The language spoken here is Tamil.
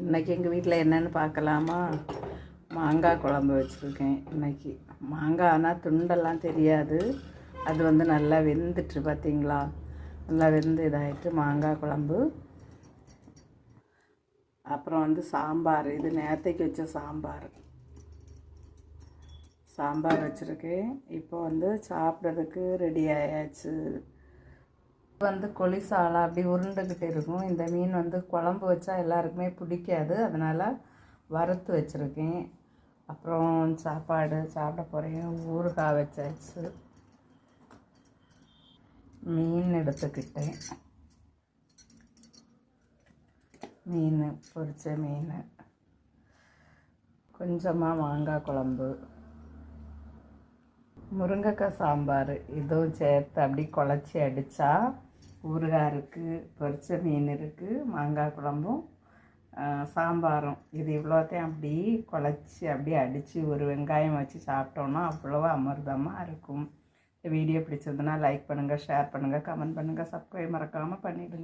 இன்றைக்கி எங்கள் வீட்டில் என்னென்னு பார்க்கலாமா? மாங்காய் குழம்பு வச்சுருக்கேன். இன்றைக்கி மாங்காய் ஆனால் துண்டெல்லாம் தெரியாது. அது வந்து நல்லா வெந்துட்டு பார்த்திங்களா, நல்லா வெந்து இதாகிட்டு மாங்காய் குழம்பு. அப்புறம் வந்து சாம்பார், இது நேற்றைக்கு வச்ச சாம்பார் வச்சுருக்கேன். இப்போ வந்து சாப்பிட்றதுக்கு ரெடி ஆயாச்சு. வந்து கொலிசாலா அப்படி உருண்டுக்கிட்டு இருக்கும். இந்த மீன் வந்து குழம்பு வச்சா எல்லாருக்குமே பிடிக்காது, அதனால் வறுத்து வச்சுருக்கேன். அப்புறம் சாப்பாடு சாப்பிட போகிறேன். ஊறுகாய் வச்சாச்சு. மீன் எடுத்துக்கிட்டேன். மீன் பொரிச்ச மீன், கொஞ்சமாக மாங்காய் குழம்பு, முருங்கைக்காய் சாம்பார், இதுவும் சேர்த்து அப்படி குழச்சி அடித்தா ஊறுகாய் இருக்குது, பொரிச்ச மீன் இருக்குது, மாங்காய் குழம்பும் சாம்பாரும். இது இவ்வளோத்தையும் அப்படி குழச்சி அப்படியே அடித்து ஒரு வெங்காயம் வச்சு சாப்பிட்டோன்னா அவ்வளோ அமிர்தமாக இருக்கும். இந்த வீடியோ பிடிச்சதுன்னா லைக் பண்ணுங்கள், ஷேர் பண்ணுங்கள், கமெண்ட் பண்ணுங்கள், சப்ஸ்கிரைப் மறக்காமல் பண்ணிவிடுங்க.